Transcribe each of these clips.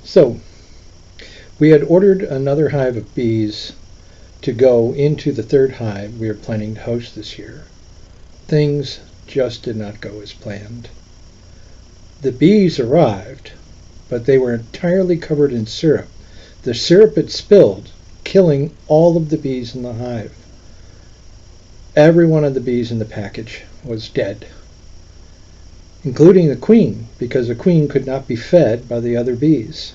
So, we had ordered another hive of bees to go into the third hive we are planning to host this year. Things just did not go as planned. The bees arrived, but they were entirely covered in syrup. The syrup had spilled, killing all of the bees in the hive. Every one of the bees in the package was dead, including the queen, because the queen could not be fed by the other bees.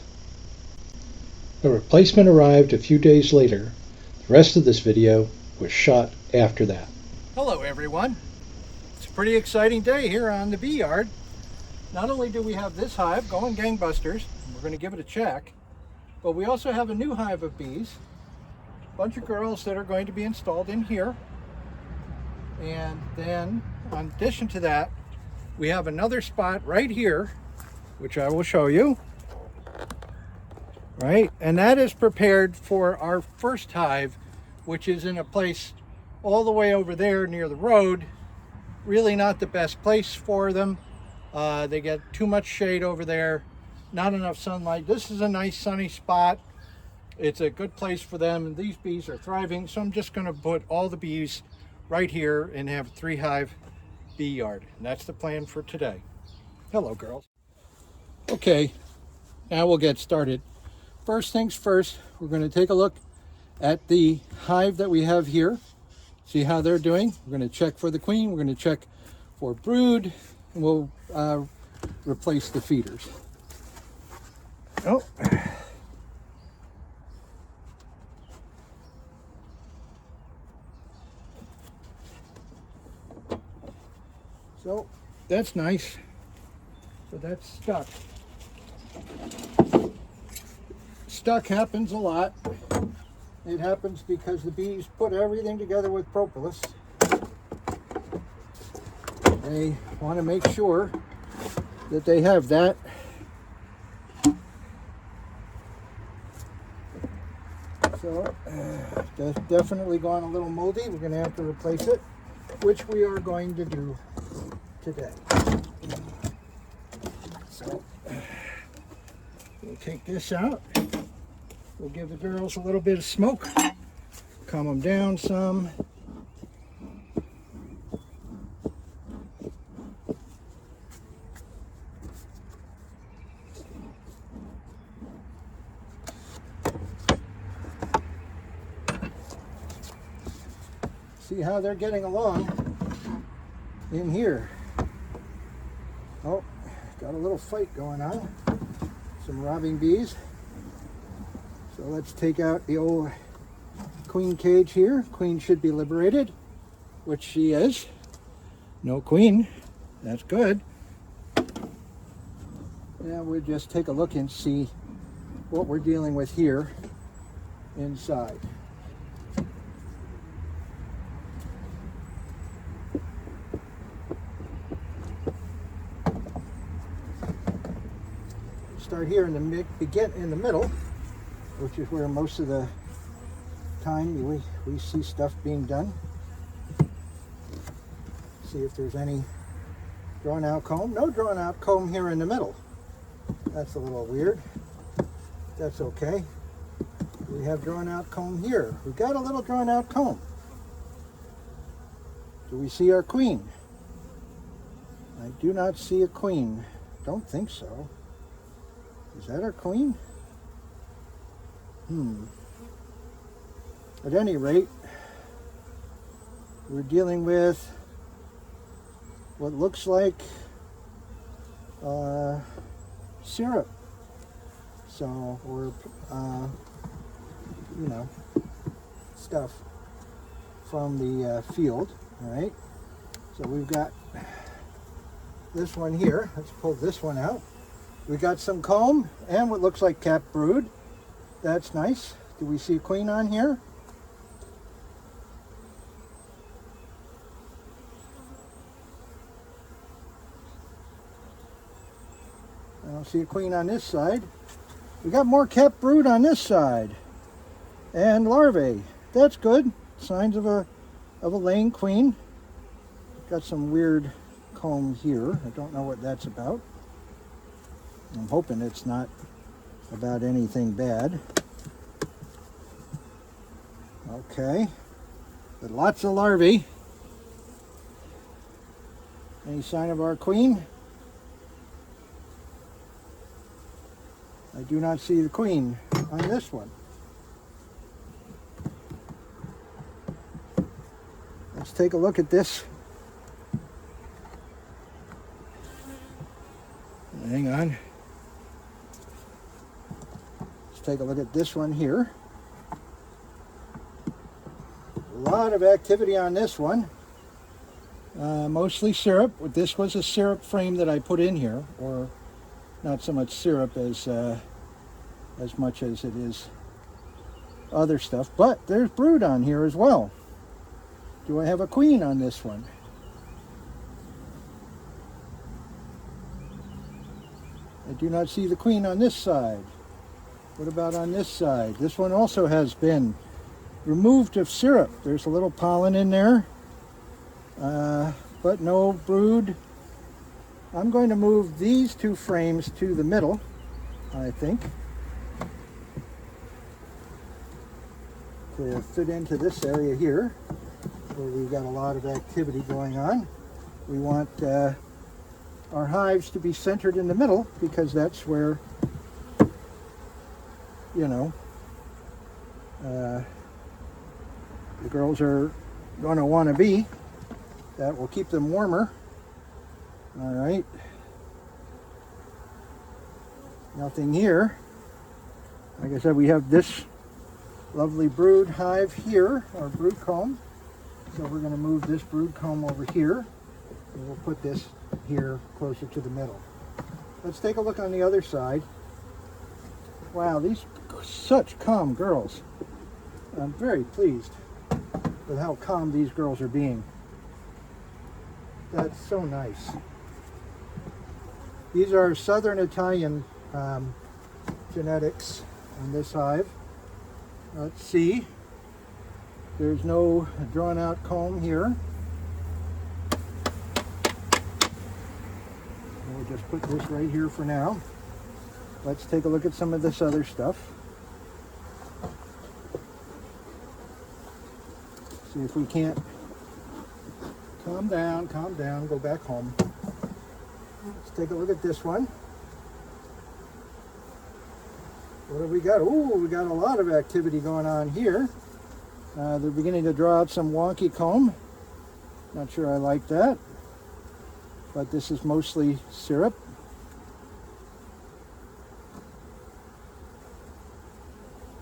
A replacement arrived a few days later. The rest of this video was shot after that. Hello everyone. It's a pretty exciting day here on the bee yard. Not only do we have this hive going gangbusters, we're going to give it a check, but we also have a new hive of bees, a bunch of girls that are going to be installed in here. And then in addition to that, we have another spot right here, which I will show you. Right, and that is prepared for our first hive, which is in a place all the way over there near the road. Really not the best place for them. They get too much shade over there, not enough sunlight. This is a nice sunny spot. It's a good place for them, and these bees are thriving. So I'm just going to put all the bees right here and have a 3-hive bee yard. And that's the plan for today. Hello, girls. Okay, now we'll get started. First things first, we're going to take a look at the hive that we have here. See how they're doing. We're going to check for the queen. We're going to check for brood. And we'll replace the feeders. Oh. So that's nice. So that's stuck. Stuck happens a lot. It happens because the bees put everything together with propolis. They want to make sure that they have that. So that's definitely gone a little moldy. We're going to have to replace it, which we are going to do today. So we'll take this out. We'll give the girls a little bit of smoke, calm them down some. See how they're getting along in here. Oh, got a little fight going on. Some robbing bees. So let's take out the old queen cage here. Queen should be liberated, which she is. No queen. That's good. And we'll just take a look and see what we're dealing with here inside. Start here in the middle, which is where most of the time we see stuff being done. See if there's any drawn out comb. No drawn out comb here in the middle. That's a little weird. That's okay. We have drawn out comb here. We've got a little drawn out comb. Do we see our queen? I do not see a queen. Don't think so. Is that our queen? At any rate, we're dealing with what looks like syrup. So, or, stuff from the field, all right? So we've got this one here. Let's pull this one out. We got some comb and what looks like capped brood. That's nice. Do we see a queen on here? I don't see a queen on this side. We got more capped brood on this side. And larvae. That's good. Signs of a laying queen. Got some weird comb here. I don't know what that's about. I'm hoping it's not about anything bad. Okay, but lots of larvae. Any sign of our queen? I do not see the queen on this one. Let's take a look at this. Hang on. Let's take a look at this one here. A lot of activity on this one. Mostly syrup. This was a syrup frame that I put in here, or not so much syrup as much as it is other stuff. But there's brood on here as well. Do I have a queen on this one? I do not see the queen on this side. What about on this side? This one also has been removed of syrup. There's a little pollen in there, but no brood. I'm going to move these two frames to the middle, I think, to fit into this area here, where we've got a lot of activity going on. We want our hives to be centered in the middle, because that's where, you know, the girls are going to want to be. That will keep them warmer. All right. Nothing here. Like I said, we have this lovely brood hive here, our brood comb. So we're going to move this brood comb over here, and we'll put this here closer to the middle. Let's take a look on the other side. Wow, these are such calm girls. I'm very pleased with how calm these girls are being. That's so nice. These are Southern Italian genetics on this hive. Let's see. There's no drawn out comb here. We'll just put this right here for now. Let's take a look at some of this other stuff. See if we can't. Calm down, go back home. Let's take a look at this one. What have we got? Oh, we got a lot of activity going on here. They're beginning to draw out some wonky comb. Not sure I like that. But this is mostly syrup.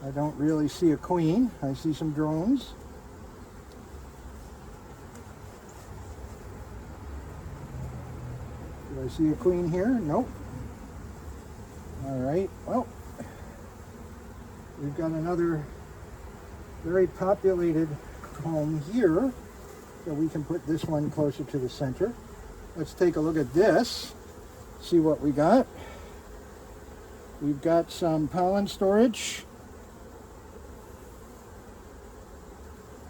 I don't really see a queen. I see some drones. Do I see a queen here? Nope. All right, well, we've got another very populated comb here, so we can put this one closer to the center. Let's take a look at this, see what we got. We've got some pollen storage.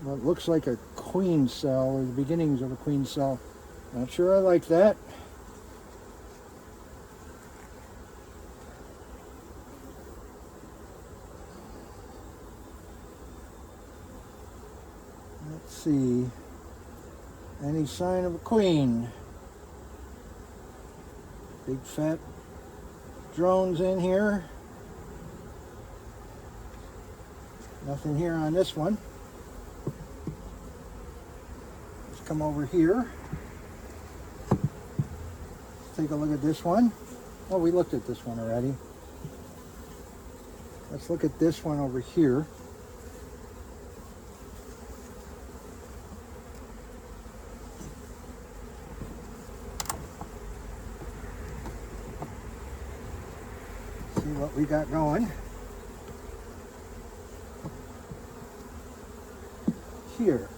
What looks like a queen cell, or the beginnings of a queen cell. Not sure I like that. Let's see. Any sign of a queen? Big fat drones in here. Nothing here on this one. Let's come over here. Let's take a look at this one. Oh, we looked at this one already. Let's look at this one over here. See what we got going. Here.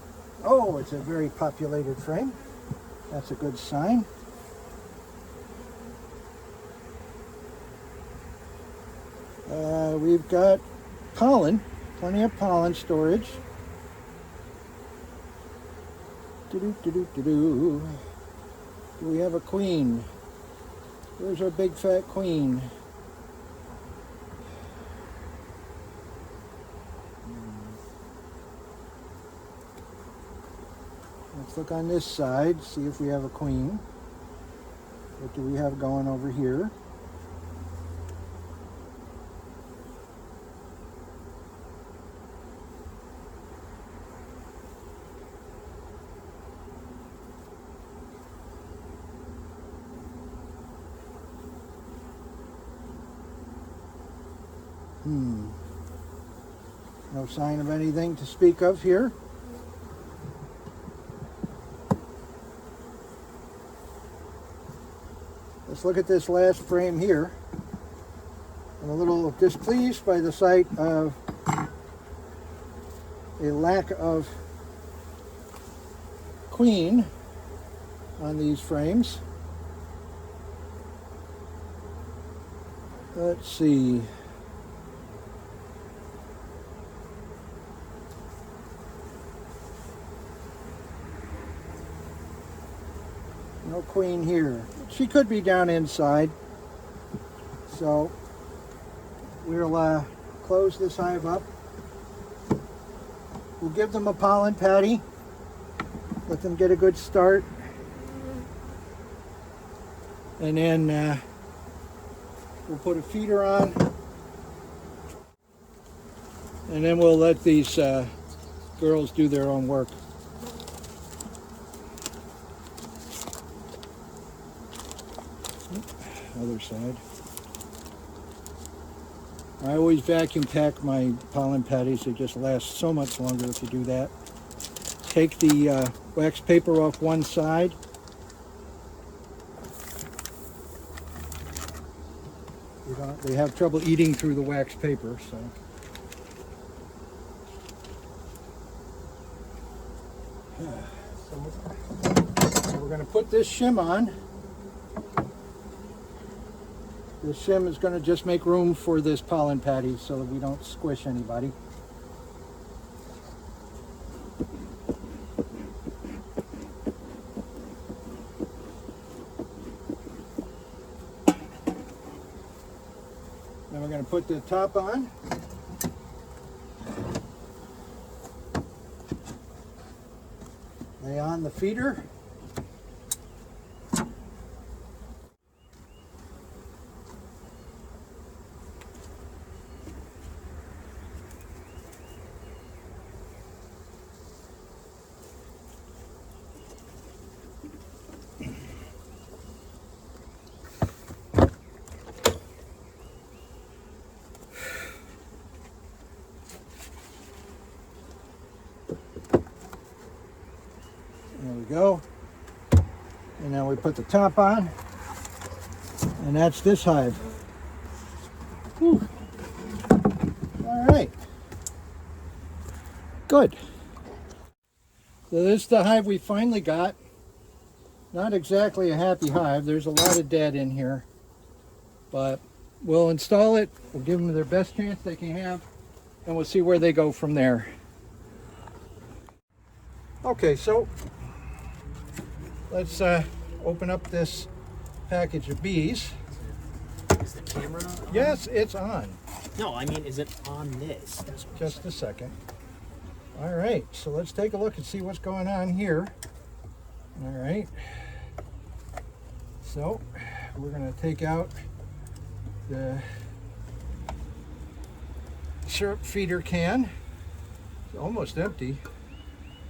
Oh, it's a very populated frame. That's a good sign. We've got pollen, plenty of pollen storage. Do we have a queen? Where's our big fat queen? Let's look on this side, see if we have a queen. What do we have going over here? No sign of anything to speak of here. Let's look at this last frame here. I'm a little displeased by the sight of a lack of queen on these frames. Let's see. No queen here. She could be down inside. So we'll close this hive up. We'll give them a pollen patty. Let them get a good start. And then we'll put a feeder on. And then we'll let these girls do their own work. Other side. I always vacuum pack my pollen patties. They just last so much longer if you do that. Take the wax paper off one side. They have trouble eating through the wax paper, so. So we're going to put this shim on. The shim is going to just make room for this pollen patty so that we don't squish anybody. Then we're going to put the top on. Lay on the feeder. There we go. And now we put the top on. And that's this hive. Whew. All right. Good. So this is the hive we finally got. Not exactly a happy hive. There's a lot of dead in here. But we'll install it. We'll give them their best chance they can have. And we'll see where they go from there. Okay, so let's open up this package of bees. Is the camera on? Yes, it's on. No, I mean, is it on this? That's what Just a second. All right, so let's take a look and see what's going on here. All right. So we're going to take out the syrup feeder can. It's almost empty.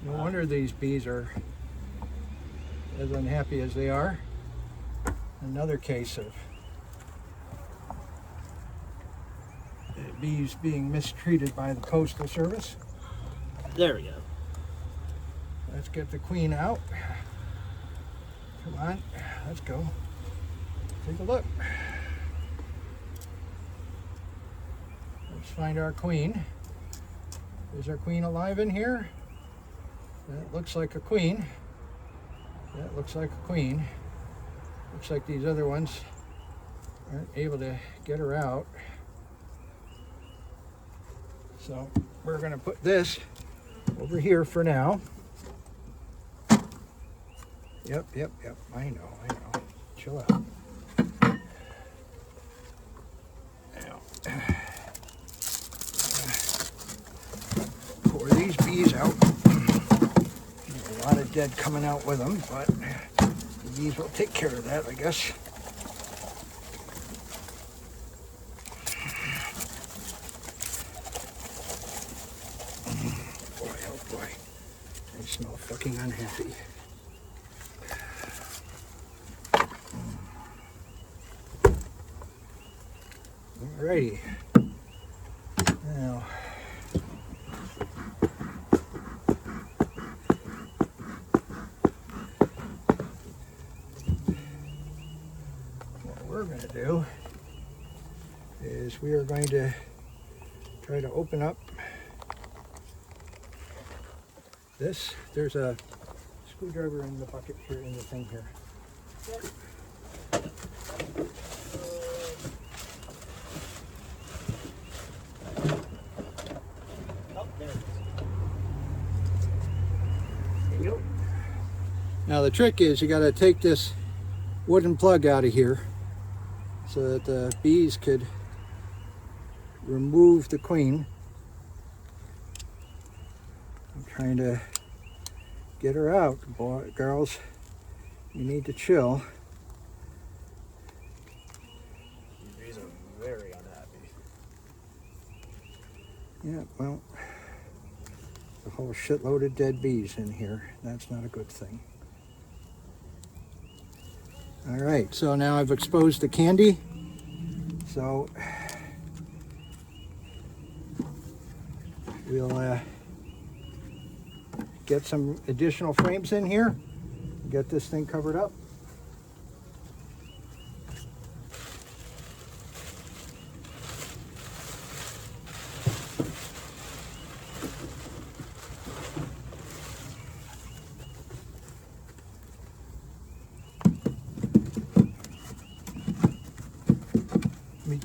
No wonder these bees are as unhappy as they are. Another case of bees being mistreated by the Postal Service. There we go. Let's get the queen out. Come on, let's go. Take a look. Let's find our queen. Is our queen alive in here? That looks like a queen. That looks like a queen. Looks like these other ones aren't able to get her out. So we're going to put this over here for now. Yep. I know. Chill out. Now, pour these bees out. There's a lot of dead coming out with them, but the bees will take care of that, I guess. Boy, oh boy, they smell fucking unhappy. Alrighty. Now, what we're going to do is we are going to try to open up this. There's a screwdriver in the bucket here, in the thing here. Now the trick is you got to take this wooden plug out of here so that the bees could remove the queen. I'm trying to get her out, girls. You need to chill. These are very unhappy. Yeah, well, a whole shitload of dead bees in here. That's not a good thing. All right, so now I've exposed the candy. So we'll get some additional frames in here, get this thing covered up.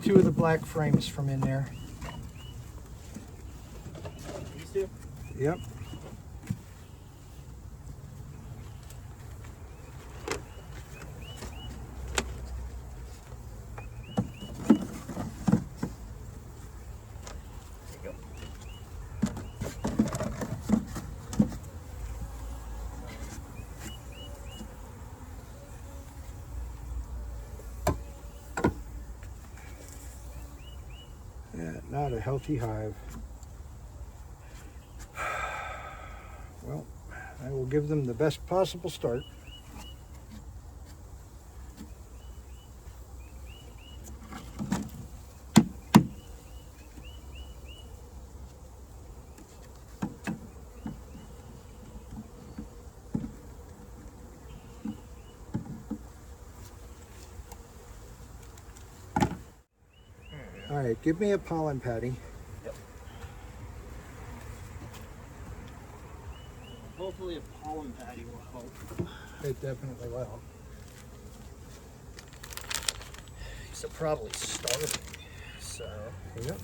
Two of the black frames from in there. These two? Yep. There you go. Yeah, not a healthy hive. Well, I will give them the best possible start. All right, give me a pollen patty. Yep. Hopefully a pollen patty will help. It definitely will. These are probably starving, so Yep.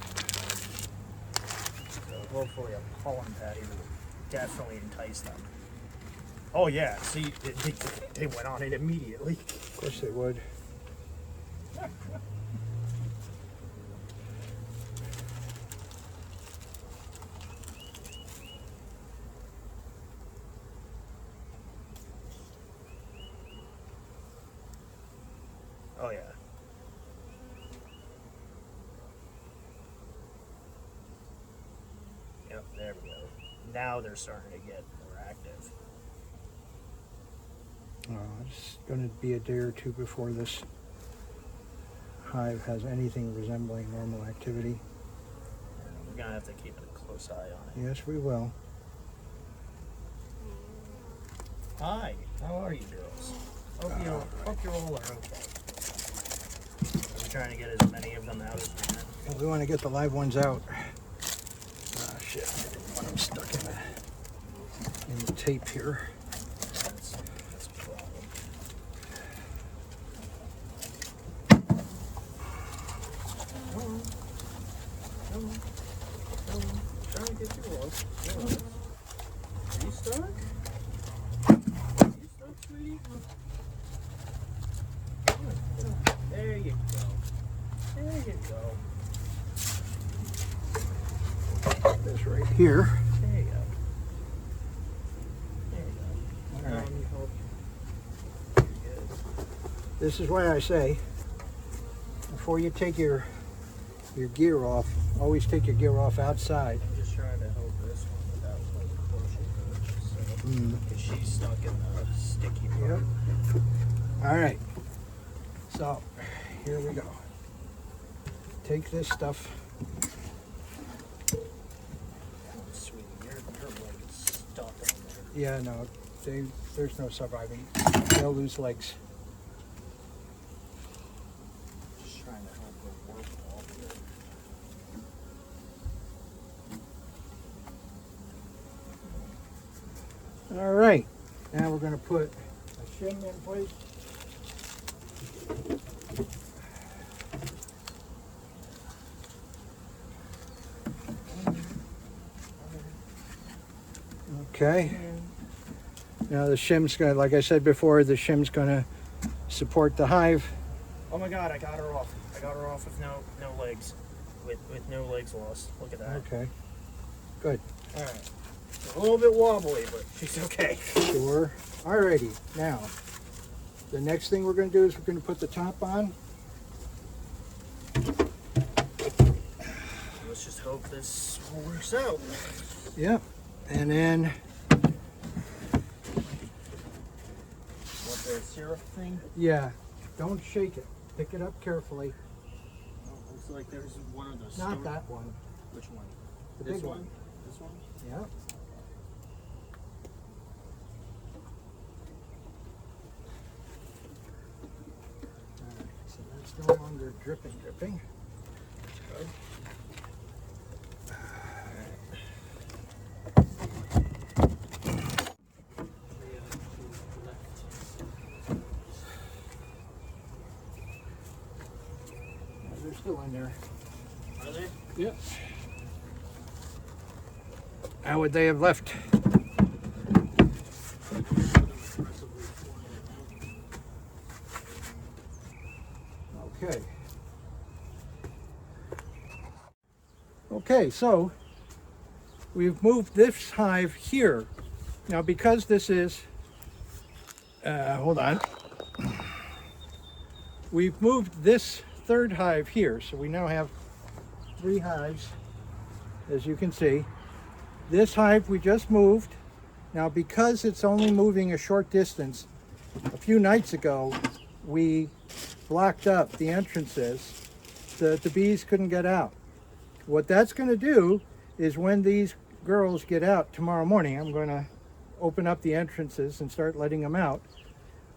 hopefully a pollen patty will definitely entice them. Oh yeah, see, they went on it immediately. Of course they would. Oh yeah. Yep, there we go. Now they're starting to get more active. It's going to be a day or two before this hive has anything resembling normal activity. We're gonna have to keep a close eye on it. Yes, we will. Hi, how are you girls? Hope you all are okay. I'm trying to get as many of them out as we can. Well, we want to get the live ones out. Ah, shit. I didn't want them stuck in the tape here. That's a problem. Trying to get you all. Are you stuck? Are you stuck, sweetie? There you go. There you go. This right here. There you go. There you go. This is why I say, before you take your gear off, always take your gear off outside. I'm just trying to help this one without like pushing her. So, because she's stuck in the sticky part. Yep. All right. So, here we go. Take this stuff. Sweetie, your leg is stuck on there. Yeah, no, there's no surviving. They'll lose legs. Just trying to help her work off it. All right. Now we're going to put a shim in place. Okay. Now the shim's going to, like I said before, the shim's going to support the hive. Oh my God, I got her off. I got her off with no legs. With no legs lost. Look at that. Okay. Good. All right. A little bit wobbly, but she's okay. Sure. Alrighty. Now, the next thing we're going to do is we're going to put the top on. Let's just hope this works out. Yep. And then What, the syrup thing? yeah, don't shake it. Pick it up carefully. Oh, looks like there's one of those. Not that one. Which one? The This big one. one. This one? Yep. Alright, so that's no longer dripping. That's good. They're still in there. Are they? Yep. How would they have left? Okay. Okay, so we've moved this hive here. Now, because this is, hold on. We've moved this third hive here, so we now have 3 hives, as you can see. This hive we just moved. Now, because it's only moving a short distance, a few nights ago, we blocked up the entrances so that the bees couldn't get out. What that's going to do is when these girls get out tomorrow morning, I'm going to open up the entrances and start letting them out.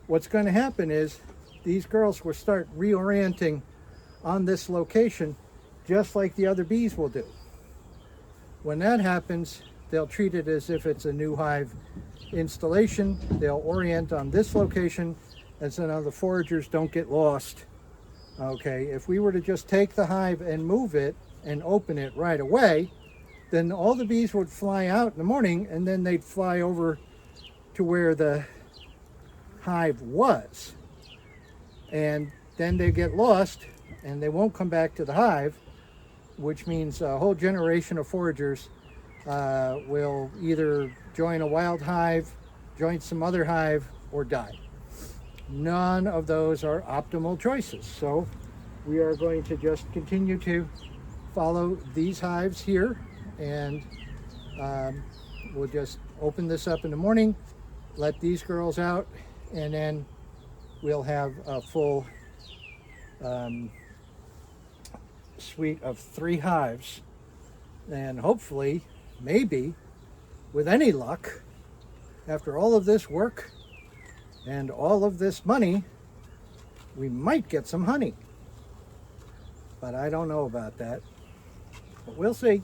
What's going to happen is these girls will start reorienting on this location just like the other bees will do. When that happens, they'll treat it as if it's a new hive installation. They'll orient on this location, and so now the foragers don't get lost. Okay, if we were to just take the hive and move it and open it right away, then all the bees would fly out in the morning, and then they'd fly over to where the hive was. And then they get lost, and they won't come back to the hive, which means a whole generation of foragers will either join a wild hive, join some other hive, or die. None of those are optimal choices. So we are going to just continue to follow these hives here, and we'll just open this up in the morning, let these girls out, and then we'll have a full suite of 3 hives, and hopefully, maybe, with any luck, after all of this work and all of this money, we might get some honey. But I don't know about that. But we'll see.